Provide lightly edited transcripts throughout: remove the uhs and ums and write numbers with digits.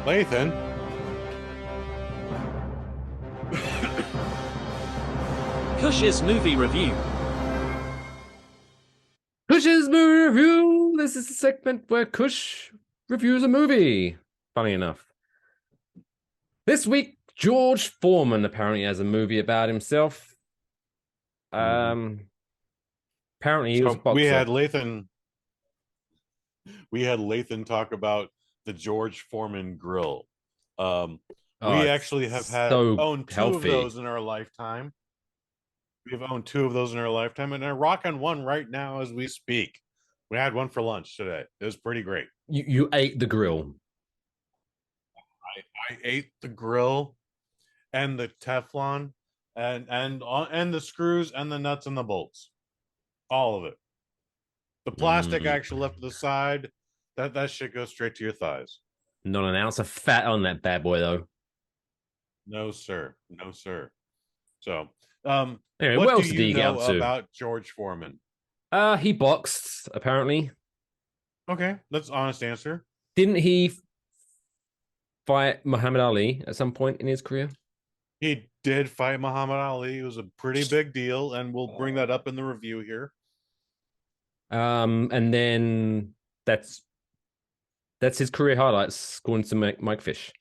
Lathan. Kush's movie review. Kush's movie review. This is a segment where Kush reviews a movie. Funny enough. This week, George Foreman apparently has a movie about himself. Apparently he was a So we boxer. had Lathan. We had Lathan talk about the George Foreman grill. Oh, We it's actually have so owned two of healthy. those in our lifetime. We've owned two of those in our lifetime, and I'm rocking one right now as we speak. We had one for lunch today. It was pretty great. You ate the grill. I ate the grill and the Teflon and the screws and the nuts and the bolts, all of it. The plastic Mm, actually left to the side. That shit goes straight to your thighs. not an ounce of fat on that bad boy though. No, sir. No, sir. So, Anyway, what what do else did you he get up know to? about George Foreman? He boxed apparently. Okay, that's honest answer. Didn't he fight Muhammad Ali at some point in his career? He did fight Muhammad Ali. It was a pretty big deal, and we'll bring that up in the review here. And then that's that's his career highlights, according to Mike Fish.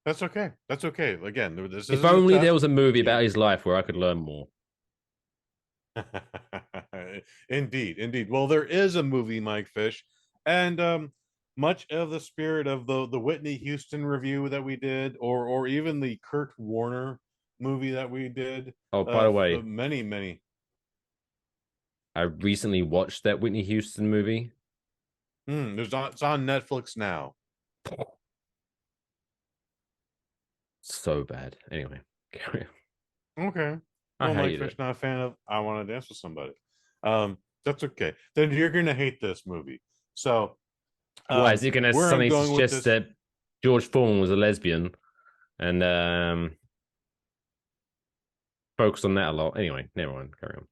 That's okay. That's okay. Again, this If isn't a only there test. was a movie You about his life where I could learn more. Indeed, indeed. Well, there is a movie, Mike Fish, and much of the spirit of the Whitney Houston review that we did, or even the Kurt Warner movie that we did, Oh, by the way, many. I recently watched that Whitney Houston movie. It's on Netflix now. So bad. Anyway, carry on. Okay. I Well, Mike hated Fish it. not a fan of I Want to Dance with Somebody. That's okay. Then you're gonna hate this movie. So, Why is it going to where I'm suddenly going with suggest this. that George Foreman was a lesbian and focused on that a lot? Anyway, never mind. Carry on.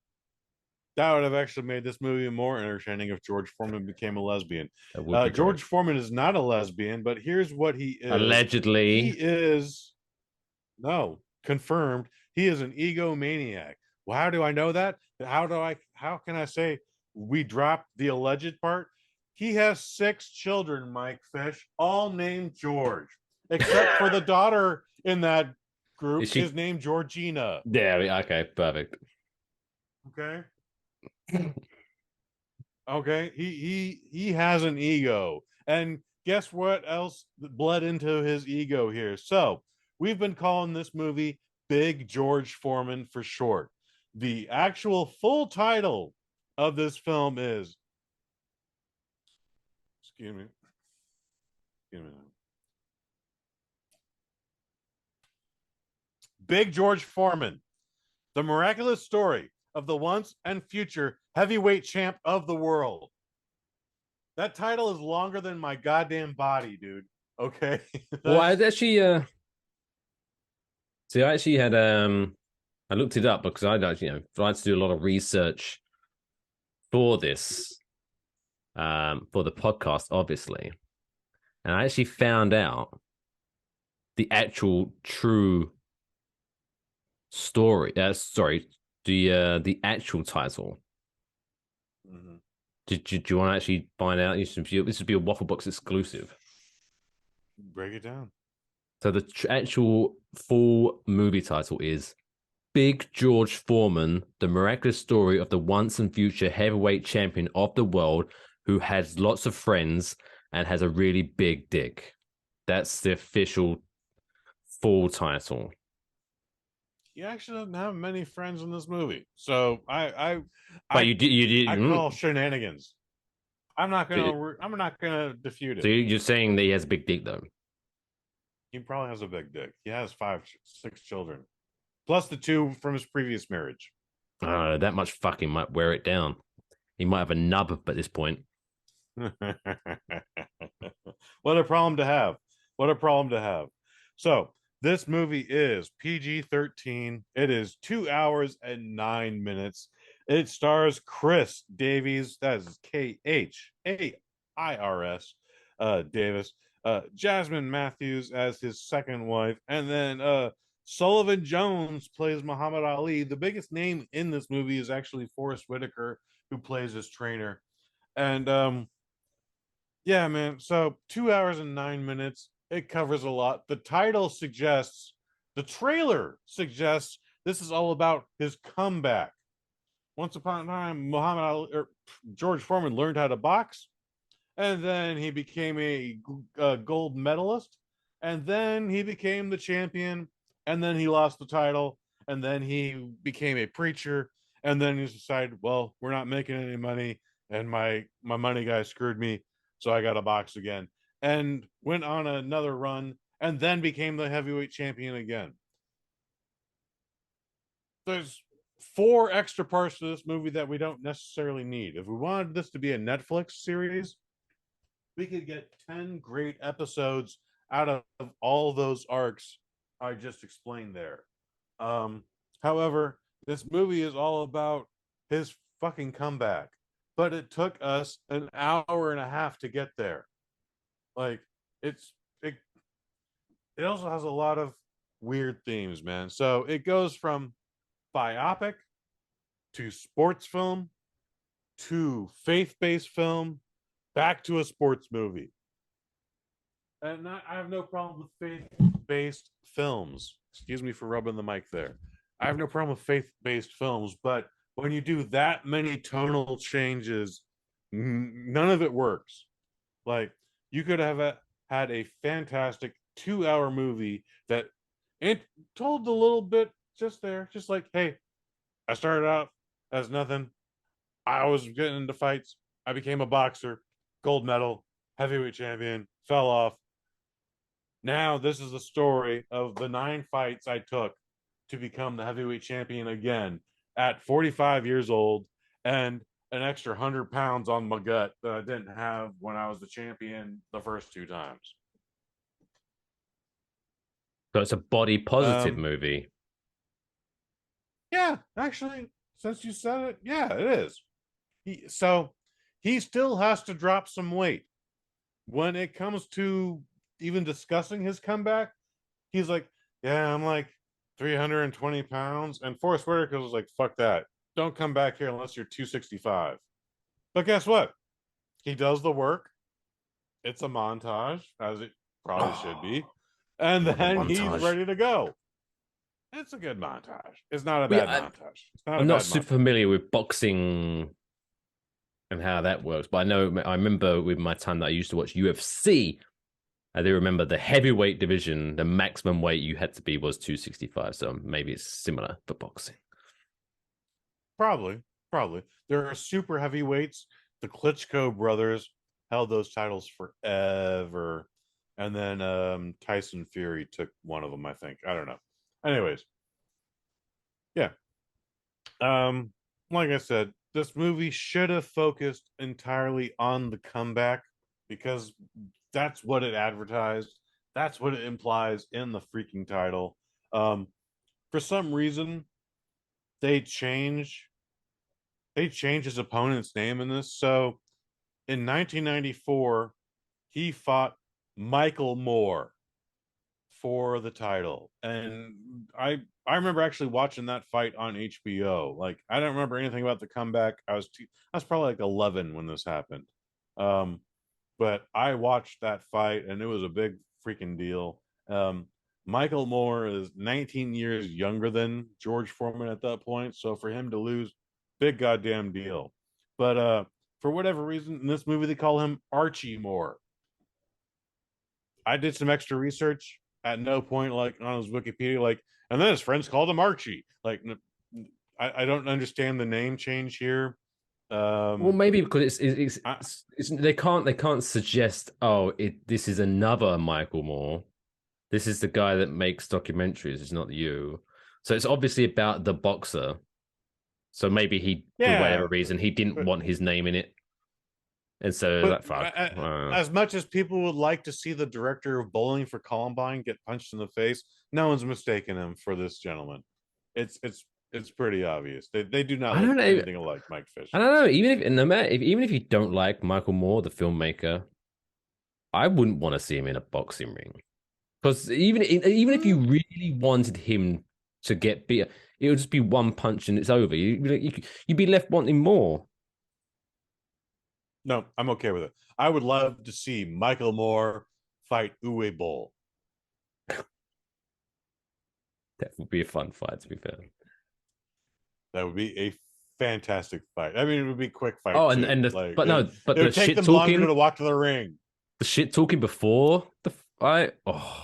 That would have actually made this movie more entertaining if George Foreman became a lesbian. That would be great. George Foreman is not a lesbian, but here's what he is. He Allegedly, is, no, confirmed. He is an egomaniac. Well, how do I know that? How can I say we dropped the alleged part? He has 6 children, Mike Fish, all named George, except for the daughter in that is group is she? named Georgina. Yeah. Okay. Perfect. Okay. Okay, he has an ego, and guess what else bled into his ego here? So we've been calling this movie Big George Foreman for short. The actual full title of this film is, excuse me, excuse me, Big George Foreman: The Miraculous Story of the Once and Future Heavyweight Champ of the World. That title is longer than my goddamn body, dude. Okay. Well, I That's actually see. I actually had I looked it up because I actually tried to do a lot of research for this for the podcast, obviously, and I actually found out the actual true story. Sorry, the actual title. Mhm. Do you want to actually find out? This would be a Waffle Box exclusive. Break it down. So the actual full movie title is Big George Foreman: The Miraculous Story of the Once and Future Heavyweight Champion of the World, who has lots of friends and has a really big dick. That's the official full title. He actually doesn't have many friends in this movie, so But I you did. I call shenanigans. So I'm not gonna defute so it. you're saying that he has a big dick though? He probably has a big dick. He has 6 children, plus the 2 from his previous marriage. That much fucking might wear it down. He might have a nub at this point. What a problem to have. What a problem to have. So, this movie is PG-13. It is 2 hours and 9 minutes. It stars Chris Davies. That is Khairs. Davis, Jasmine Matthews as his second wife, and then Sullivan Jones plays Muhammad Ali. The biggest name in this movie is actually Forrest Whitaker, who plays his trainer. And yeah, man. So 2 hours and 9 minutes. It covers a lot. The title suggests, the trailer suggests this is all about his comeback. Once upon a time, Muhammad Ali, or George Foreman learned how to box, and then he became a gold medalist, and then he became the champion, and then he lost the title, and then he became a preacher, and then he decided, well, we're not making any money, and my money guy screwed me, so I got to box again, and went on another run, and then became the heavyweight champion again. There's 4 extra parts to this movie that we don't necessarily need. If we wanted this to be a Netflix series, we could get 10 great episodes out of all those arcs I just explained there. However, this movie is all about his fucking comeback, but it took us an hour and a half to get there. Like, it's it also has a lot of weird themes, man. So it goes from biopic to sports film to faith-based film back to a sports movie. And I have no problem with faith-based films. Excuse me for rubbing the mic there. I have no problem with faith-based films, but when you do that many tonal changes, none of it works. Like, you could have had a fantastic 2-hour movie that it told a little bit just there, just like, hey, I started out as nothing. I was getting into fights. I became a boxer, gold medal, heavyweight champion, fell off. Now this is the story of the 9 fights I took to become the heavyweight champion again at 45 years old, and an extra 100 pounds on my gut that I didn't have when I was the champion the first 2 times. So it's a body positive Um, movie. Yeah, actually, since you said it, yeah, it is. So he still has to drop some weight. When it comes to even discussing his comeback, he's like, yeah, I'm like 320 pounds. And Forrest Whitaker was like, fuck that. Don't come back here unless you're 265. But guess what? He does the work. It's a montage, as it probably should be. And Love a then he's montage. ready to go. It's a good montage. It's not a Well, bad yeah, montage. It's not a I'm not bad super montage. familiar with boxing and how that works, but I remember with my time that I used to watch UFC, I do remember the heavyweight division, the maximum weight you had to be was 265. So maybe it's similar for boxing. Probably. There are super heavyweights. The Klitschko brothers held those titles forever. And then Tyson Fury took one of them, I think. I don't know. Anyways, yeah. Like I said, this movie should have focused entirely on the comeback because that's what it advertised. That's what it implies in the freaking title. Um, for some reason, they change his opponent's name in this. So in 1994, he fought Michael Moore for the title, and I remember actually watching that fight on HBO. Like, I don't remember anything about the comeback. I was probably like 11 when this happened. Um, but I watched that fight, and it was a big freaking deal. Michael Moore is 19 years younger than George Foreman at that point, so for him to lose, big goddamn deal. But for whatever reason, in this movie they call him Archie Moore. I did some extra research. At no point, like on his Wikipedia, like, and then his friends called him Archie. Like, I don't understand the name change here. Well, Um, maybe because I, they can't suggest, oh, this is another Michael Moore. This is the guy that makes documentaries. It's not you. So it's obviously about the boxer. So maybe for yeah, whatever reason, he didn't but want his name in it, and so but like, fuck. as much as people would like to see the director of Bowling for Columbine get punched in the face, no one's mistaken him for this gentleman. It's pretty obvious. They do not I look don't know. anything like Mike I Fisher. don't know. Even if no matter, even if you don't like Michael Moore, the filmmaker, I wouldn't want to see him in a boxing ring because even if you really wanted him to get beat, it would just be one punch and it's over. You'd be left wanting more. No, I'm okay with it. I would love to see Michael Moore fight Uwe Boll. That would be a fun fight, to be fair. That would be a fantastic fight. I mean, it would be a quick fight Oh, too. but no, but it would take them longer to walk to the ring. the shit talking before the fight. Oh,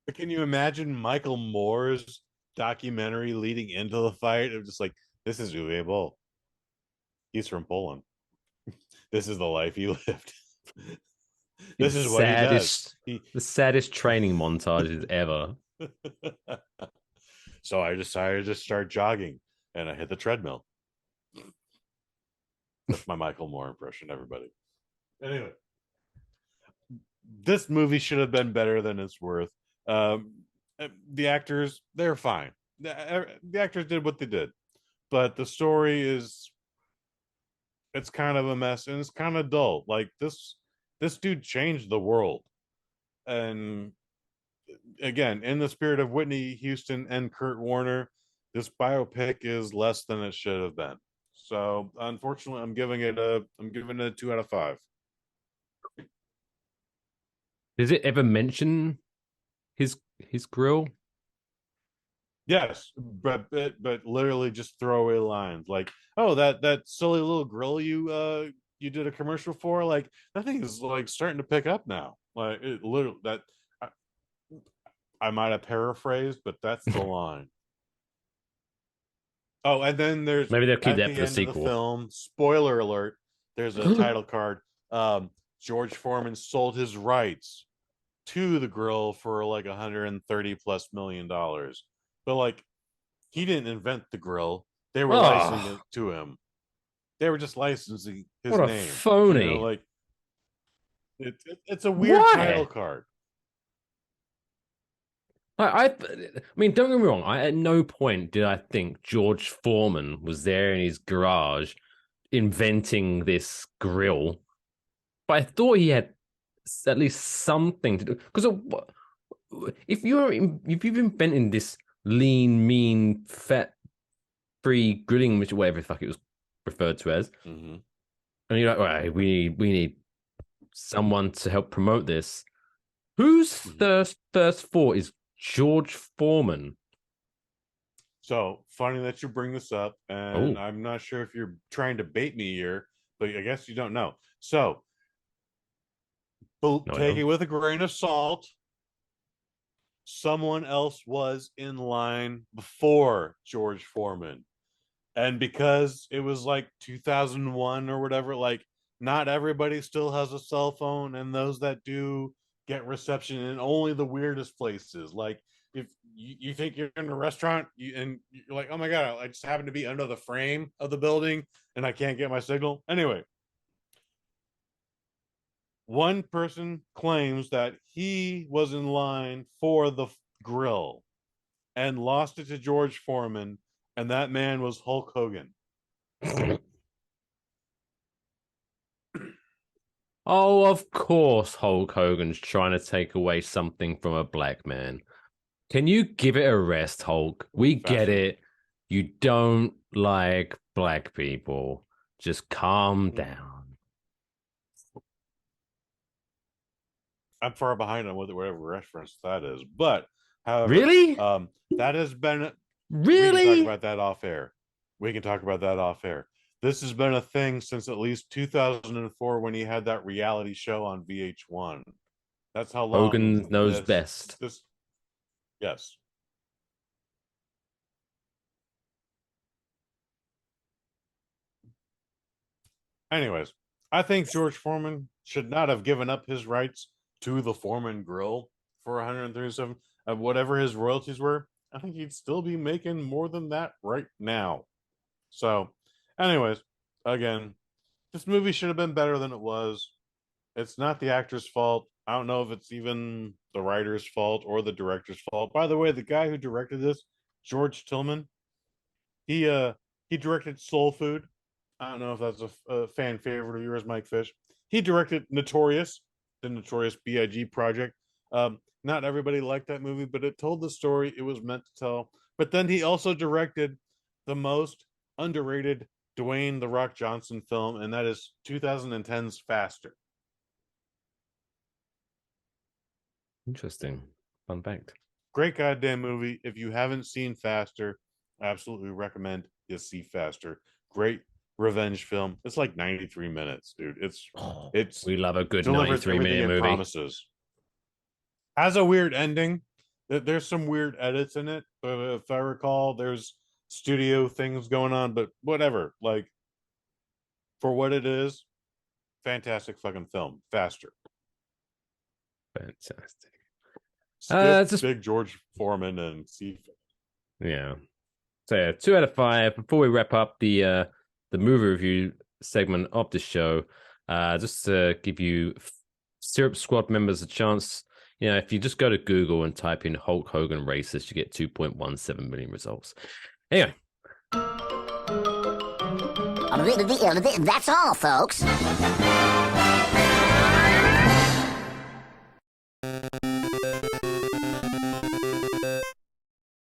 But can you imagine Michael Moore's documentary leading into the fight of just like, this is Uwe Boll. He's from Poland. This is the life he lived. This is what he does. The saddest training montages ever. So I decided to start jogging and I hit the treadmill. That's my Michael Moore impression, everybody. Anyway, this movie should have been better than it's worth. The actors, they're fine. The actors did what they did, but the story is, it's kind of a mess and it's kind of dull. Like this dude changed the world. And again, in the spirit of Whitney Houston and Kurt Warner, this biopic is less than it should have been. So unfortunately, I'm giving it a 2 out of 5. Does it ever mention his grill? Yes, but literally just throwaway lines like, "Oh, that silly little grill you did a commercial for, like that thing is like starting to pick up now." Like it literally that I might have paraphrased, but that's the line. Oh, and then there's Maybe they'll keep at that the for the end of the sequel. film, spoiler alert, there's a title card. George Foreman sold his rights to the grill for like 130 plus $million. But like he didn't invent the grill. They were licensing it Oh, to him. They were just licensing his what a name. phony. Like it's a weird title Why? card. I mean, don't get me wrong. At no point did I think George Foreman was there in his garage inventing this grill, but I thought he had at least something to do. Because if you've invented this lean, mean, fat-free grilling, which whatever the fuck it was referred to as, Mm-hmm. and you're like, all right, we need someone to help promote this. Whose first thought is George Foreman? So funny that you bring this up, and Oh, I'm not sure if you're trying to bait me here, but I guess you don't know. So no, I take it don't. with a grain of salt. Someone else was in line before George Foreman. And because it was like 2001 or whatever, like not everybody still has a cell phone, and those that do get reception in only the weirdest places. Like if you think you're in a restaurant and you're like, oh my god, I just happen to be under the frame of the building and I can't get my signal. Anyway, one person claims that he was in line for the grill and lost it to George Foreman, and that man was Hulk Hogan. Oh, of course, Hulk Hogan's trying to take away something from a black man. Can you give it a rest, Hulk? We get Fashion. it. You don't like black people. Just calm down. I'm far behind on whatever reference that is, but however, Really? that has been. We can talk Really? about that off air. We can talk about that off air. This has been a thing since at least 2004 when he had that reality show on VH1. That's how long Hogan knows best. this. Yes. Anyways, I think George Foreman should not have given up his rights to the Foreman Grill for 137 of whatever his royalties were. I think he'd still be making more than that right now. So, anyways, again, this movie should have been better than it was. It's not the actor's fault. I don't know if it's even the writer's fault or the director's fault. By the way, the guy who directed this, George Tillman, he directed Soul Food. I don't know if that's a fan favorite of yours, Mike Fish. He directed Notorious. the Notorious B.I.G. project. Not everybody liked that movie, but it told the story it was meant to tell. But then he also directed the most underrated Dwayne The Rock Johnson film, and that is 2010's Faster. Interesting. Fun fact. Great goddamn movie. If you haven't seen Faster, I absolutely recommend you see Faster. Great revenge film. It's like 93 minutes, dude. It's We love a good delivers 93 everything minute it movie. promises. Has a weird ending. There's some weird edits in it, but if I recall, there's studio things going on, but whatever. Like, for what it is, fantastic fucking film. Faster. Fantastic. Skip Just Big George Foreman and see. yeah. So yeah, 2 out of 5. Before we wrap up the movie review segment of the show, just to give you Syrup Squad members a chance, if you just go to Google and type in Hulk Hogan racist, you get 2.17 million results. Anyway. That's all, folks.